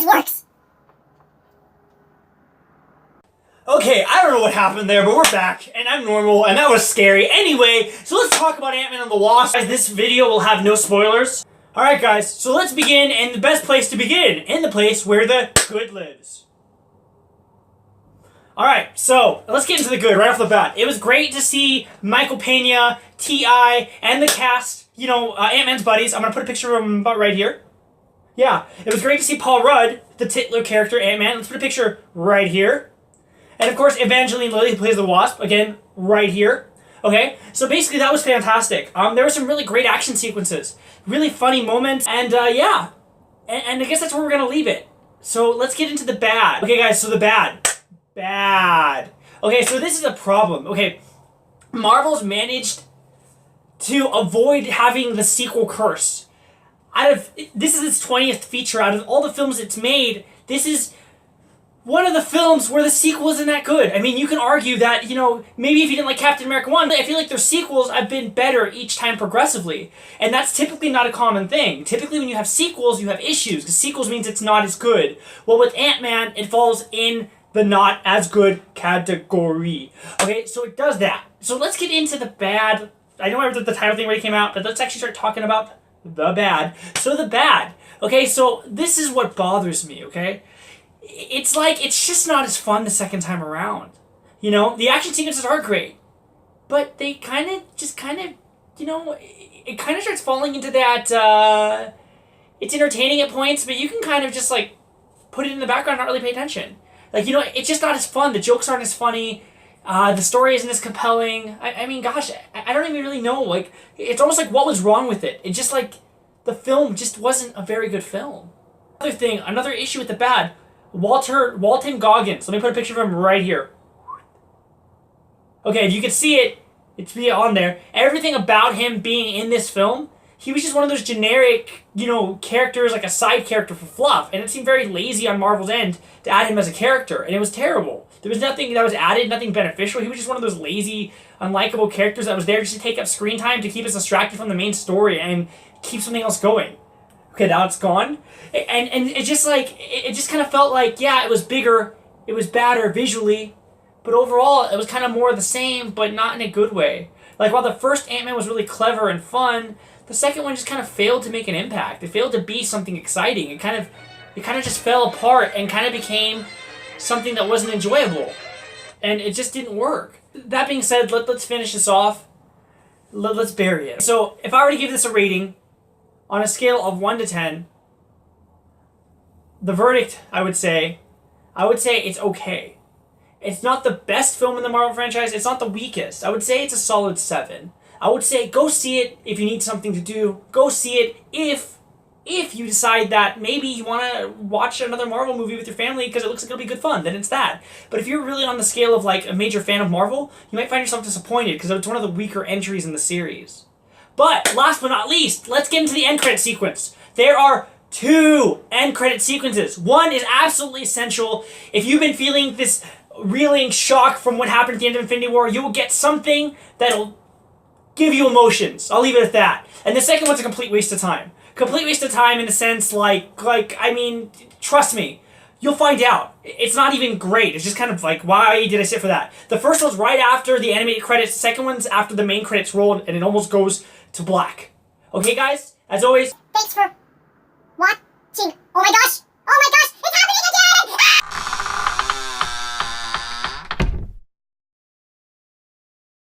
this works. Okay, I don't know what happened there, but we're back, and I'm normal, and that was scary. Anyway, so let's talk about Ant-Man and the Wasp. This video will have no spoilers. Alright guys, so let's begin in the best place to begin, in the place where the good lives. Alright, so let's get into the good right off the bat. It was great to see Michael Pena, T.I., and the cast, you know, Ant-Man's buddies. I'm gonna put a picture of him about right here. Yeah, it was great to see Paul Rudd, the titular character Ant-Man. Let's put a picture right here. And of course, Evangeline Lilly, who plays the Wasp, again, right here. Okay, so basically that was fantastic. There were some really great action sequences, really funny moments, and yeah. And I guess that's where we're gonna leave it. So let's get into the bad. Okay guys, so the bad. Bad. Okay, so this is a problem. Okay, Marvel's managed to avoid having the sequel curse. This is its 20th feature. Out of all the films it's made, this is one of the films where the sequel isn't that good. I mean, you can argue that, you know, maybe if you didn't like Captain America 1, I feel like their sequels have been better each time progressively. And that's typically not a common thing. Typically when you have sequels, you have issues, because sequels means it's not as good. Well, with Ant-Man, it falls in the not as good category. Okay, so it does that. So let's get into the bad. I know the title thing already came out, but let's actually start talking about the bad. So the bad. Okay, so this is what bothers me, okay? It's like, it's just not as fun the second time around. You know, the action sequences are great, but they kind of, you know, it kind of starts falling into that, it's entertaining at points, but you can kind of just, like, put it in the background and not really pay attention. Like, you know, it's just not as fun. The jokes aren't as funny. The story isn't as compelling. I mean, gosh, I don't even really know. Like, it's almost like what was wrong with it. It just, like, the film just wasn't a very good film. Another thing, another issue with the bad, Walton Goggins. Let me put a picture of him right here. Okay, if you can see it, it's on there. Everything about him being in this film, he was just one of those generic, you know, characters, like a side character for fluff. And it seemed very lazy on Marvel's end to add him as a character. And it was terrible. There was nothing that was added, nothing beneficial. He was just one of those lazy, unlikable characters that was there just to take up screen time to keep us distracted from the main story and keep something else going. Okay, now it's gone. And it just like, it just kind of felt like, yeah, it was bigger, it was badder visually, but overall it was kind of more of the same, but not in a good way. Like, while the first Ant-Man was really clever and fun, the second one just kind of failed to make an impact. It failed to be something exciting. It kind of just fell apart and kind of became something that wasn't enjoyable. And it just didn't work. That being said, let's finish this off. Let's bury it. So, if I were to give this a rating, on a scale of 1 to 10, the verdict, I would say it's okay. It's not the best film in the Marvel franchise. It's not the weakest. I would say it's a solid 7. I would say go see it if you need something to do. Go see it if you decide that maybe you want to watch another Marvel movie with your family because it looks like it'll be good fun, then it's that. But if you're really on the scale of like a major fan of Marvel, you might find yourself disappointed because it's one of the weaker entries in the series. But last but not least, let's get into the end credit sequence. There are 2 end credit sequences. One is absolutely essential. If you've been feeling this reeling shock from what happened at the end of Infinity War, you will get something that'll give you emotions. I'll leave it at that. And the second one's a complete waste of time. Complete waste of time in the sense like I mean, trust me, you'll find out. It's not even great. It's just kind of like, why did I sit for that? The first one's right after the animated credits. The second one's after the main credits rolled, and it almost goes to black. Okay, guys? As always, Thanks for watching. Oh my gosh!